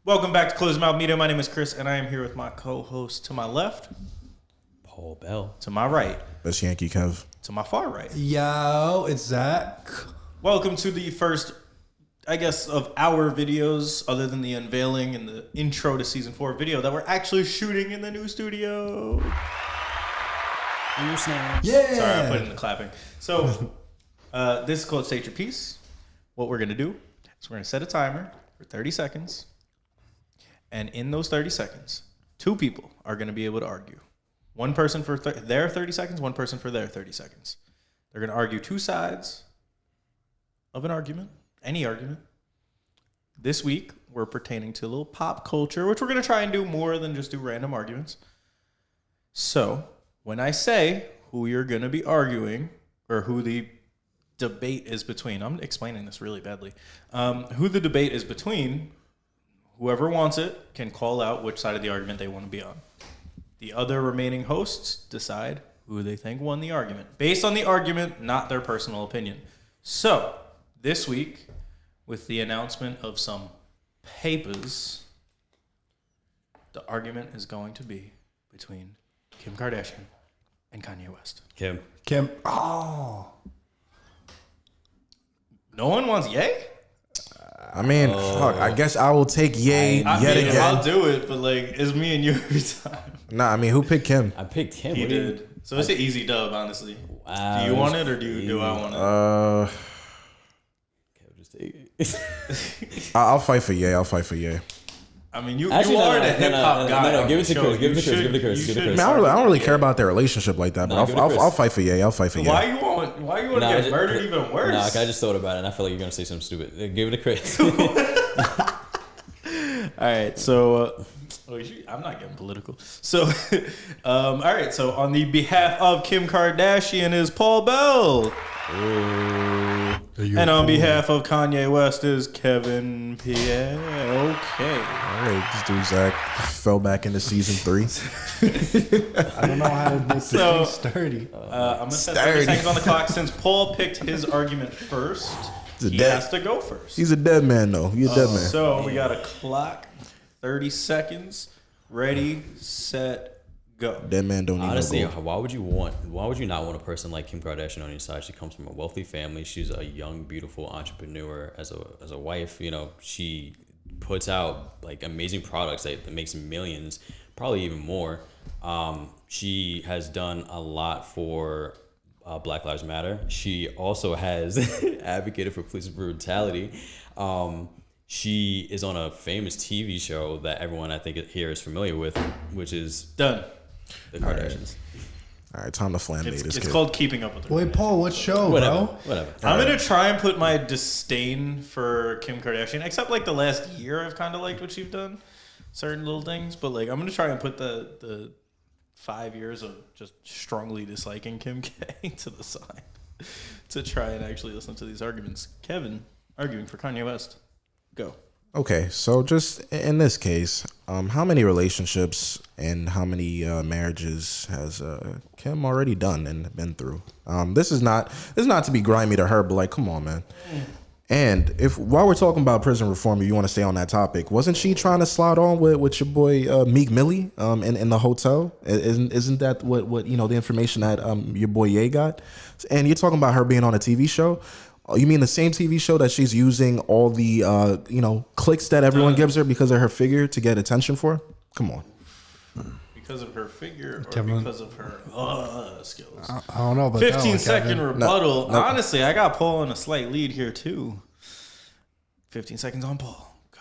Welcome back to Closed Mouth Media. My name is Chris, and I am here with my co-host to my left, Paul Bell. to my right, That's Yankee Kev. to my far right. Yo, it's Zach. Welcome to the first, I guess, of our videos, other than the unveiling and the intro to season 4 video that we're actually shooting in the new studio. Yeah. Sorry, I put in the clapping. So, this is called State Your Piece. What we're going to do is we're going to set a timer for 30 seconds. And in those 30 seconds, two people are going to be able to argue. One person for their 30 seconds, one person for their 30 seconds. They're going to argue two sides of an argument, any argument. This week, we're pertaining to a little pop culture, which we're going to try and do more than just do random arguments. So, when I say who you're going to be arguing, or who the debate is between, I'm explaining this really badly, who the debate is between, whoever wants it can call out which side of the argument they want to be on. The other remaining hosts decide who they think won the argument, based on the argument, not their personal opinion. So, this week, with the announcement of some papers, the argument is going to be between Kim Kardashian and Kanye West. Kim. Oh. No one wants Ye? I mean, fuck. I guess I will take Ye again. I'll do it, but like, it's me and you every time. Nah, I mean, who picked Kim? I picked Kim. He did. So it's an easy dub, honestly. Wow, do you want it or do I want it? Kev, just take it. I'll fight for Ye. I mean, you Actually, are the hip hop guy. No, give it to Chris. Give it to Chris. I mean, I don't really care about their relationship like that, but I'll fight for Ye. Why you want to get murdered even worse? Nah, I just thought about it and I feel like you're going to say something stupid. Give it to Chris. All right, so I'm not getting political. So, all right, so on the behalf of Kim Kardashian is Paul Bell. And on behalf of Kanye West is Kevin Pierre. Okay. All right, this dude Zach fell back into season 3. I don't know how to make this thing sturdy. I'm going to set 30 seconds on the clock. Since Paul picked his argument first, he has to go first. He's a dead man, though. He's a dead man. So we got a clock, 30 seconds, ready, set, go. Dead man don't need Honestly, no gold. why would you not want a person like Kim Kardashian on your side? She comes from a wealthy family. She's a young, beautiful entrepreneur. As a wife, you know, she puts out like amazing products that makes millions, probably even more. She has done a lot for Black Lives Matter. She also has advocated for police brutality. She is on a famous TV show that everyone I think here is familiar with, which is Done. The Kardashians. All right, time to flambe this It's kid. called Keeping Up with the Wait, Paul, what show, Whatever. bro? I'm going to try and put my disdain for Kim Kardashian, except like the last year I've kind of liked what she's done, certain little things, but like I'm going to try and put the 5 years of just strongly disliking Kim K to the side to try and actually listen to these arguments. Kevin, arguing for Kanye West. Go. Okay, so just in this case, how many relationships and how many marriages has Kim already done and been through? This is not to be grimy to her, but like, come on, man. And if while we're talking about prison reform, if you want to stay on that topic, wasn't she trying to slide on with your boy Meek Millie in the hotel? Isn't that what you know, the information that your boy Ye got? And you're talking about her being on a TV show. You mean the same TV show that she's using all the clicks that everyone gives her because of her figure to get attention for? Come on. Because of her figure or Kevin. because of her skills? I don't know about 15-second that one, rebuttal. No. Honestly, I got Paul in a slight lead here too. 15 seconds on Paul. Go.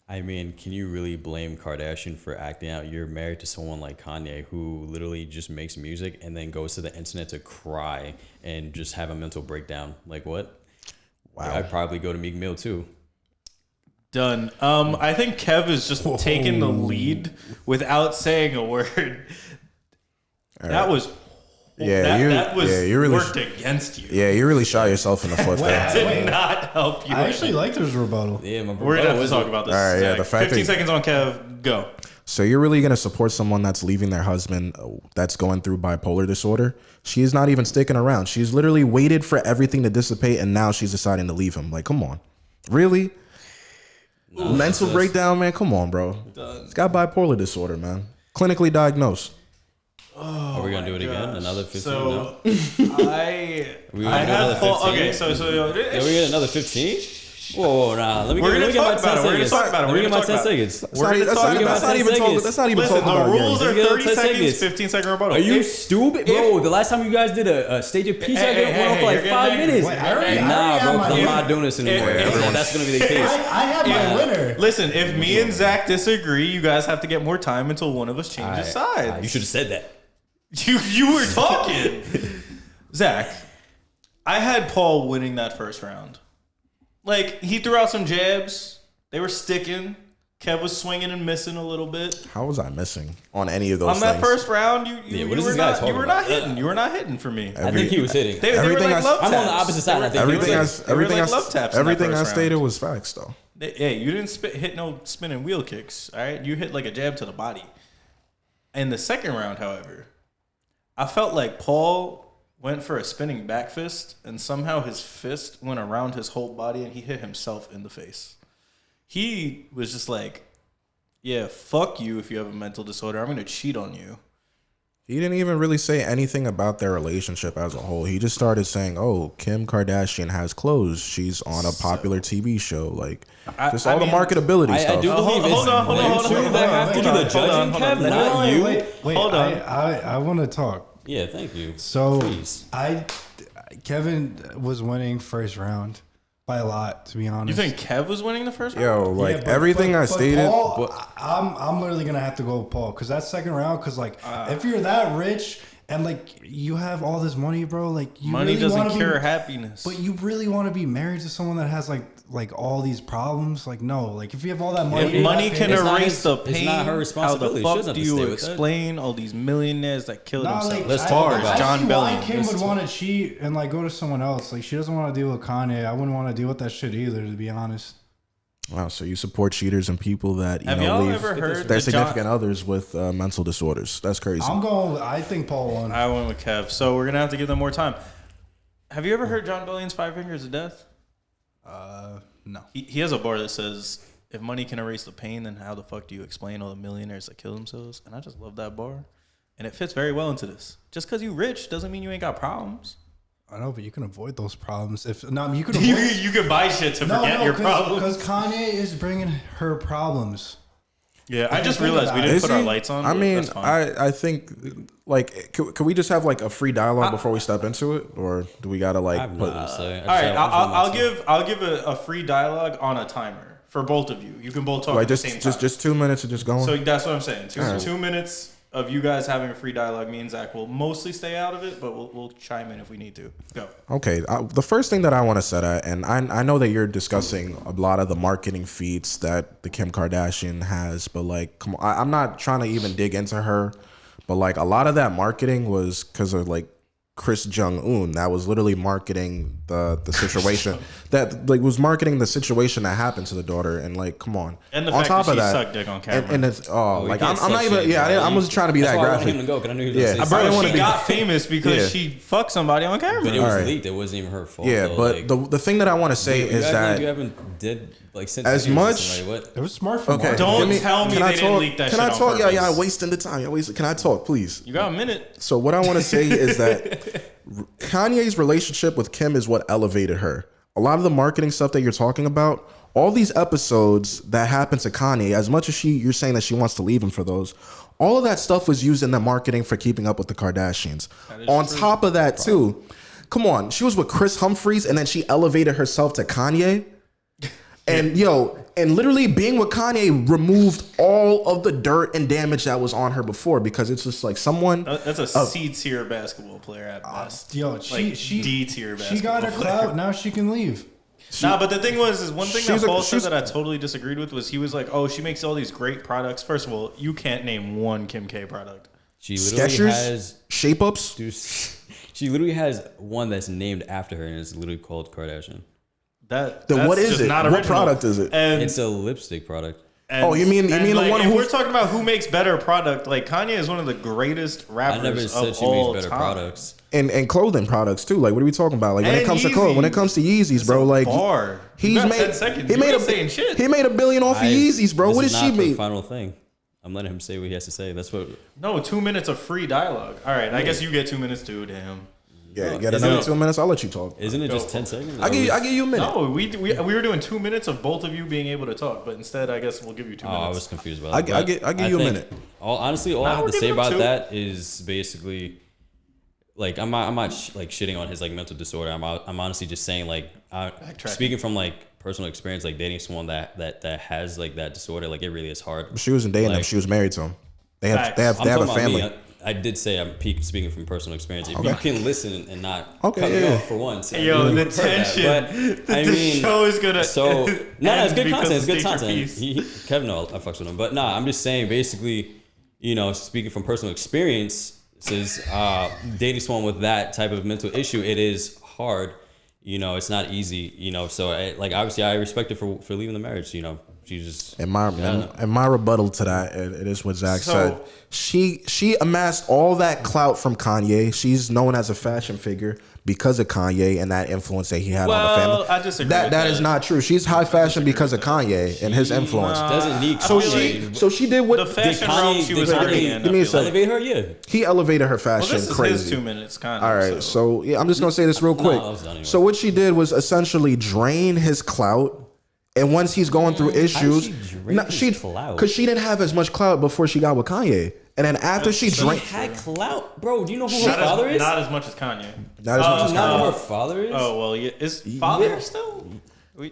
I mean, can you really blame Kardashian for acting out? You're married to someone like Kanye who literally just makes music and then goes to the internet to cry and just have a mental breakdown. Like what? Wow. Like, I'd probably go to Meek Mill too. Done. I think Kev is just taking the lead without saying a word. That was that was you really worked against you. Yeah, you really shot yourself in the foot there. Did not help you. I actually liked his rebuttal. Yeah, my We're gonna have to talk about this. All right, yeah, Zach. the fact 15 that- seconds on Kev. Go. So you're really going to support someone that's leaving their husband that's going through bipolar disorder? She is not even sticking around. She's literally waited for everything to dissipate, and now she's deciding to leave him. Like, come on. Really? Mental breakdown, man. Come on, bro. It's got bipolar disorder, man. Clinically diagnosed. Are we gonna do it again? Another 15? So No? I had Paul. Okay, so Are we get another 15? Whoa, nah. Let me We're get gonna my talk about it. 10 We're gonna seconds. talk about it. Let me We're get my gonna 10 talk about it. seconds. That's not even Listen, talking the about rules games. are Give me 30 10 seconds, seconds. 15-second rebuttal. Are you stupid? Bro, the last time you guys did a stage of peace, I went on for like 5 minutes. Wait, I already Nah, had bro, my I'm winner. not doing this anymore. That's gonna be the case. I had my winner. Listen, if me and Zach disagree, you guys have to get more time until one of us changes sides. You should have said that. You were talking. Zach, I had Paul winning that first round. Like, he threw out some jabs. They were sticking. Kev was swinging and missing a little bit. How was I missing on any of those On that things? first round, what you is were this guy not, talking you were about? not hitting. You were not hitting for me. I think he was hitting. They were Everything like I- love I'm on the taps. opposite side. I think Everything he I, was hitting. everything I, like love taps in that everything I first stated round. was facts, though. Hey, you didn't hit no spinning wheel kicks. All right, you hit like a jab to the body. In the second round, however, I felt like Paul went for a spinning back fist, and somehow his fist went around his whole body, and he hit himself in the face. He was just like, "Yeah, fuck you if you have a mental disorder. I'm gonna cheat on you." He didn't even really say anything about their relationship as a whole. He just started saying, "Oh, Kim Kardashian has clothes. She's on a popular TV show." Like, just all the marketability stuff. I do believe hold on, hold on, it's hold on, you hold on, that have to hold do on, the hold judging, on, hold on. Kev, not you. Wait, Hold on. I want to talk. Yeah, thank you. So Please. Kevin was winning first round by a lot, to be honest. You think Kev was winning the first round? Yo, like Yeah, but- everything but I stated. Paul, I'm literally gonna have to go with Paul because that second round. Because like, if you're that rich and like you have all this money, bro, like you Money really doesn't wanna cure be, happiness. But you really want to be married to someone that has like all these problems? Like no, like if you have all that money, If money can It's not erase his- the it's pain, not her how the responsibility. She fuck doesn't do have to stay you with that. explain all these millionaires that killed Nah, themselves? like, Let's talk about I it. John see Bellion. why Kim would want to cheat and like go to someone else. Like she doesn't want to deal with Kanye. I wouldn't want to deal with that shit either, to be honest. Wow, so you support cheaters and people that Have know y'all leave ever heard their that significant others with mental disorders? That's crazy. I think Paul won. I went with Kev, so we're gonna have to give them more time. Have you ever heard John Bellion's 5 Fingers of Death? No. He has a bar that says, "If money can erase the pain, then how the fuck do you explain all the millionaires that kill themselves?" And I just love that bar, and it fits very well into this. Just because you rich doesn't mean you ain't got problems. I know, but you can avoid those problems. If no, you can You, avoid. you can buy shit to forget your problems. Because Kanye is bringing her problems. Yeah, I you just think realized about we it. didn't Is put our he? lights on. I but mean, that's fine. I think like can we just have like a free dialogue before we step into it, or do we gotta I like have put? nothing to say. All right, I'll give a free dialogue on a timer for both of you. You can both talk Like at the same time. just 2 minutes of just going. So that's what I'm saying. Two, All right. 2 minutes of you guys having a free dialogue. Me and Zach will mostly stay out of it, but we'll chime in if we need to. Go. Okay, the first thing that I want to set at, and I know that you're discussing a lot of the marketing feats that the Kim Kardashian has, but like, come on, I'm not trying to even dig into her, but like a lot of that marketing was because of like Chris Jong-un that was literally marketing the situation that like was marketing the situation that happened to the daughter, and like, come on, And the on fact top that of she that, sucked dick on camera. and it's like can't I'm not suck even shit, bro. I wasn't trying to be That's that why I wanted graphic. him to go, 'cause I knew he was Yeah. gonna say I Bro, didn't wanna she be- got famous because Yeah. she fucked somebody on camera. But it was Alright. leaked. It wasn't even her fault. Yeah, though, but like, the thing that I want to say you is act that like you haven't did like sent as videos to much- somebody, what? It was smart for okay, marketing. Don't give tell me can they I didn't talk? leak that Can shit I on talk? Yeah, purpose. wasting the time. Can I talk, please? You got a minute. So what I want to say is that Kanye's relationship with Kim is what elevated her. A lot of the marketing stuff that you're talking about, all these episodes that happened to Kanye, as much as you're saying that she wants to leave him for those, all of that stuff was used in the marketing for Keeping Up with the Kardashians. On top of that, too, come on, she was with Chris Humphries and then she elevated herself to Kanye. And and literally being with Kanye removed all of the dirt and damage that was on her before, because it's just like someone. That's a C tier basketball player at best. Yo, Like she D tier basketball She got her player. clout. Now she can leave. Nah, but the thing is one thing that Paul said she's- that I totally disagreed with was he was like, "Oh, she makes all these great products." First of all, you can't name one Kim K product. She literally Skechers, has shape ups. dude, she literally has one that's named after her, and it's literally called Kardashian. That's Then what is just it? Not What original. product is it? And It's a lipstick product. Oh, you mean and the like, one if who we're talking about who makes better product, like Kanye is one of the greatest rappers I never said of she all makes better time. products. and clothing products too. Like, what are we talking about? Like when it And comes to clothes, when it Yeezys. comes to Yeezys, bro, a like bar. You he's got made 10 seconds. he You made ain't a saying shit. he made $1 billion off of Yeezys, bro. This What is did she not the make? final thing. I'm letting him say what he has to say. That's what. No, 2 minutes of free dialogue. All right, I guess you get 2 minutes too. Damn. Yeah, get Isn't another it- 2 minutes. I'll let you talk. Isn't it just 10 seconds? I give you a minute. No, we were doing 2 minutes of both of you being able to talk, but instead, I guess we'll give you 2 Oh, minutes. I was confused about I that. give you a think minute. Honestly, all Nah, I have we're to say giving him about 2. that is basically, like, I'm not like shitting on his like mental disorder. I'm honestly just saying like, speaking from like personal experience, like dating someone that has like that disorder, like it really is hard. She wasn't dating him. Like- She was married to him. They have Facts. they have I'm they have a talking about family. me. I did say I'm speaking from personal experience. If Okay. you can listen and not Okay, cut me yeah. off for once, I Yo, really the prefer that. tension. But, I The mean, show is gonna So no, it's good end content. It's good because of content. State Kevin, no, I fucks with him. But nah, I'm just saying, basically, you know, speaking from personal experience, says dating someone with that type of mental issue, it is hard. You know, it's not easy. You know, so like obviously, I respect her for leaving the marriage. You know, she just And my rebuttal to that, it is what Zach So- said. She amassed all that clout from Kanye. She's known as a fashion figure because of Kanye and that influence that he had on the family. I disagree. That with that is not true. She's high fashion because of Kanye and his influence. doesn't need. So Kanye. she did what the fashion Kanye- realm she was did Kanye- already in. give me I a feel second. like. Elevate her, yeah. he elevated her Well, fashion this is crazy. his 2 minutes, kind of. All right, so yeah, I'm just gonna say this real quick. I was done anyway. So what she did was essentially drain his clout, and once he's going through issues, she drain his clout? because she didn't have as much clout before she got with Kanye, and then after she She drained, had clout, bro. Do you know who her not father as, is? not as much as Kanye. not as much as Not Kanye. who her father is. Oh well, yeah. Is father Yeah. still?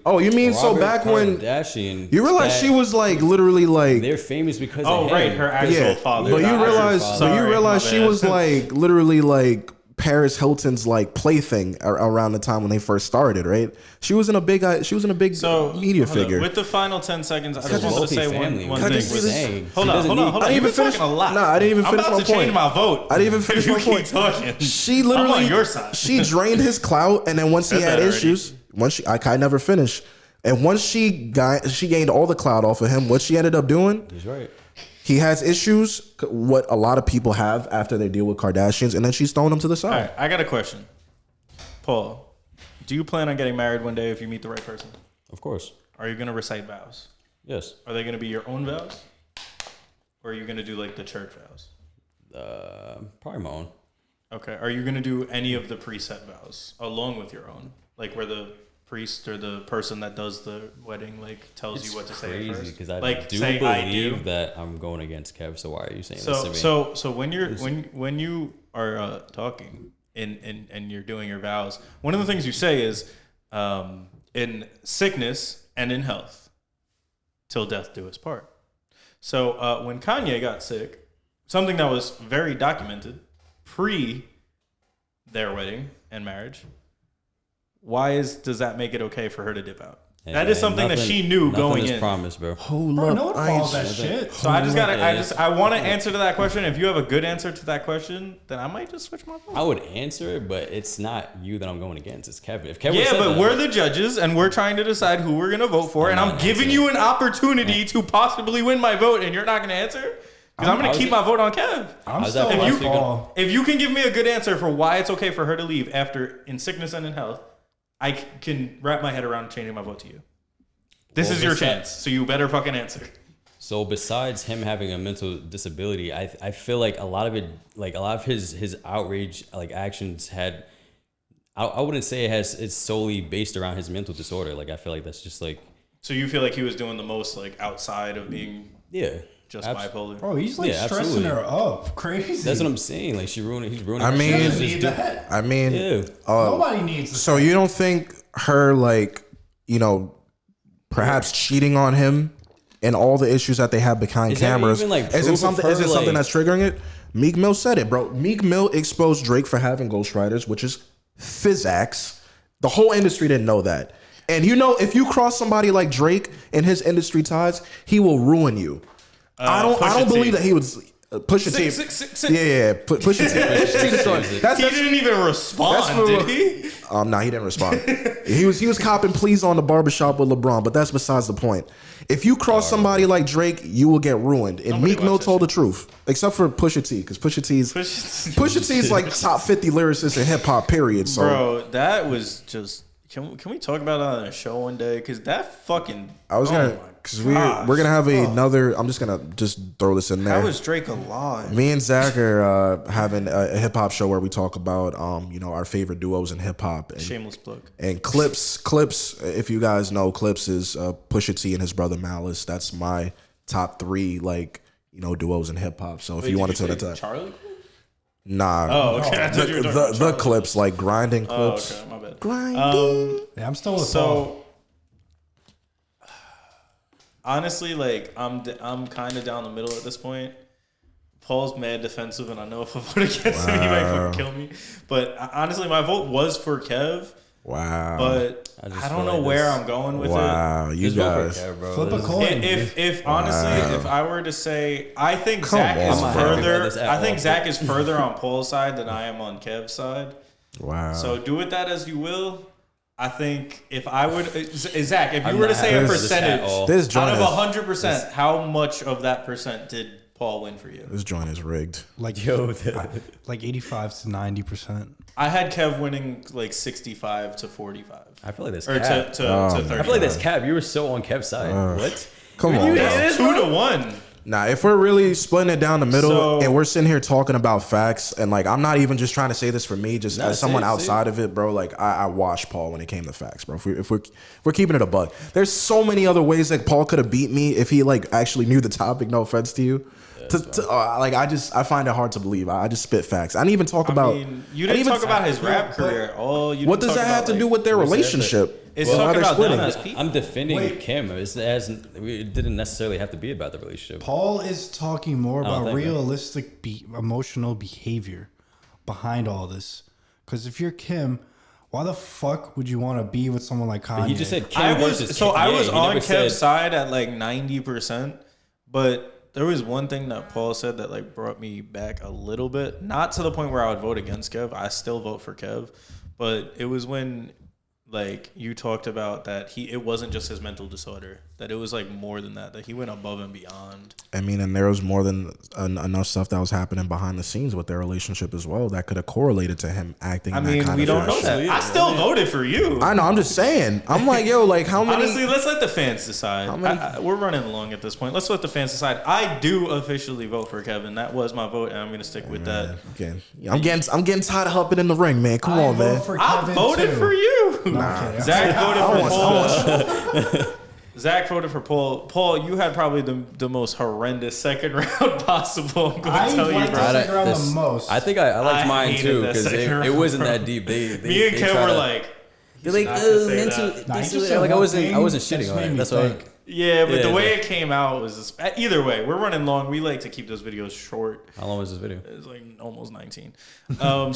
Oh, you mean so Robert back when Kardashian, you realize that she was like literally like they're famous because Oh of right, him. her actual yeah, father. but you not realize actual but father. you Sorry, realize my she bad. was like literally like Paris Hilton's like plaything around the time when they first started, right? She was in a big media hold on. figure. With the final 10 seconds, I It's just a want to say multi-family. one Can I thing. just say this? Hold on. I didn't even You've been finish. talking a lot. No, I didn't even finish I'm my about to change point. my vote. I didn't even finish If you my point. keep talking. She literally, I'm on your side. she drained his clout, and then once he Said had that already. issues, I never finished. And once she gained all the clout off of him, what she ended up doing, He's right. he has issues, what a lot of people have after they deal with Kardashians, and then she's throwing them to the side. All right, I got a question. Paul, do you plan on getting married one day if you meet the right person? Of course. Are you going to recite vows? Yes. Are they going to be your own vows? Or are you going to do like the church vows? Probably my own. Okay. Are you going to do any of the preset vows along with your own? Like where the priest or the person that does the wedding like tells you what to say Crazy first? because I like, do say, believe that I'm going against Kev. So why are you saying this to me? So when you're when you are talking and you're doing your vows, one of the things you say is in sickness and in health, till death do us part. So when Kanye got sick, something that was very documented pre their wedding and marriage, does that make it okay for her to dip out? Hey, that is man, something that nothing- she knew nothing going is in. promised, bro. Hold Bro, up, no one I follows ain't- that shit. So I want to answer to that question. If you have a good answer to that question, then I might just switch my vote. I would answer it, but it's not you that I'm going against. It's Kevin. If Kevin Yeah, said but that, we're the judges, and we're trying to decide who we're gonna vote for, and I'm not giving answering. you an opportunity to possibly win my vote, and you're not gonna answer because I'm gonna how's keep it- my vote on Kev. I'm How's still that with possibly Paul. If you can give me a good answer for why it's okay for her to leave after in sickness and in health, I can wrap my head around changing my vote to you. This Well, is your besides- chance, so you better fucking answer. So besides him having a mental disability, I feel like a lot of his outrage like actions had. I wouldn't say it's solely based around his mental disorder. Like I feel like that's just like So you feel like he was doing the most like outside of being yeah, just abs- bipolar? Bro, he's like Yeah, stressing absolutely. her up. Crazy. That's what I'm saying. Like he's ruining. I her mean- shit. Doesn't Just need do- that. I mean, yeah. Nobody needs this. so you don't think her like, perhaps cheating on him and all the issues that they have behind Is there cameras even, like, isn't proof of something her, isn't something like- that's triggering it? Meek Mill said it, bro. Meek Mill exposed Drake for having ghostwriters, which is physics. The whole industry didn't know that. And if you cross somebody like Drake and his industry ties, he will ruin you. I don't Pusha T. believe that he was. Pusha T. Six. Yeah. Pusha T. That's He didn't even respond, did he? Nah, he didn't respond. he was copping pleas on the barbershop with LeBron, but that's besides the point. If you cross somebody like Drake, you will get ruined. And Nobody Meek Mill watched that told the shit. truth, except for Pusha T, because Pusha T is like top 50 lyricists in hip hop. Period. So, Bro, that was just. Can we talk about that on a show one day? Because that fucking. I was gonna, because we're gonna have another. I'm just gonna throw this in there. How is Drake alive? Me and Zach are having a hip hop show where we talk about our favorite duos in hip hop. Shameless plug. And Clips. If you guys know, Clips is Pusha T and his brother Malice. That's my top 3 duos in hip hop. So if you want to turn it to Charlie. Nah. Oh, okay. I thought you were talking about the Charlie. Clips, like grinding Oh, Clips. okay, my bad. Grinding. Yeah, I'm still with Paul. Honestly, like I'm kind of down the middle at this point. Paul's mad defensive, and I know if I vote against him, he might fucking kill me. But honestly, my vote was for Kev. Wow. But I don't know where I'm going with it. Wow, you guys. Flip a coin. If honestly, if I were to say, I think Come Zach is on. further. This at I think all. Zach is further on Paul's side than I am on Kev's side. Wow. So do with that as you will. I think if I would, Zach, if you I'm were to not say a having this at percentage all. This out joint of is 100%, how much of that percent did Paul win for you? this joint is rigged. Like 85 to 90%. I had Kev winning like 65 to 45, I feel like that's or cap. to Oh, 30. I feel like that's cap. You were so on Kev's side. What? Come on. It's 2-1. Nah, if we're really splitting it down the middle So- and we're sitting here talking about facts, and like I'm not even just trying to say this for me, just Nah, as someone say it. outside of it, bro. Like I watched Paul when it came to facts, bro. If we're keeping it a buck, there's so many other ways that Paul could have beat me if he like actually knew the topic. No offense to you. I find it hard to believe. I just spit facts. I didn't even talk about. You didn't talk about his rap career. What does that have to do with their relationship? It's Well, talking how they're about them splitting? as people. I'm defending Wait. Kim. It didn't necessarily have to be about the relationship. Paul is talking more about thank you. realistic emotional behavior behind all this. Because if you're Kim, why the fuck would you want to be with someone like Kanye? He just said Kim I versus was Kim. I Yeah, was he on never Kev's said- side at like 90%, but there was one thing that Paul said that like brought me back a little bit. Not to the point where I would vote against Kev. I still vote for Kev, but it was when like you talked about that it wasn't just his mental disorder, that it was like more than that he went above and beyond. I mean, and there was more than enough stuff that was happening behind the scenes with their relationship as well that could have correlated to him acting. I in that mean, kind we of don't know fashion. that. I still voted for you. I know. I'm just saying. I'm like, yo, like how many? Honestly, let's let the fans decide. many- We're running long at this point. Let's let the fans decide. I do officially vote for Kevin. That was my vote, and I'm going to stick with that. Okay. I'm getting tired of hopping in the ring, man. Come on, man. I voted for you. Nah. Zach voted for I Paul. Zach voted for Paul. Paul, you had probably the most horrendous second round possible. I'm going I to tell you, liked bro. the second round the most. I think I liked I mine hated too that because second it round, wasn't bro. that deep. They Me and Kev were like, they're like, not to say mental. that. Nah, he this just is- said like I one wasn't thing shitting that on just it. made me That's think. why. yeah, but Yeah, the way like- it came out was just, either way. We're running long. We like to keep those videos short. How long was this video? It's like almost 19. So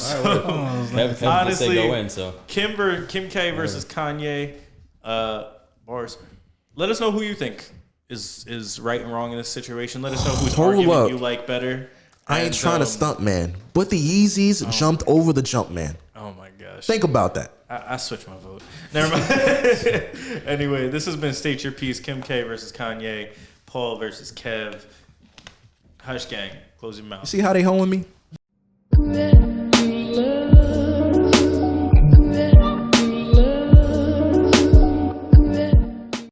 Kevin did honestly, say go in, so Kim K versus Kanye. Bars. Let us know who you think is right and wrong in this situation. Let us know whose Hold argument up. you like better. I ain't And, trying to stunt, man. But the Yeezys jumped over the jump, man. Oh my gosh. Think about that. I switched my vote. Never mind. Anyway, this has been State Your Piece. Kim K versus Kanye. Paul versus Kev. Hush gang. Close your mouth. See how they hoeing me?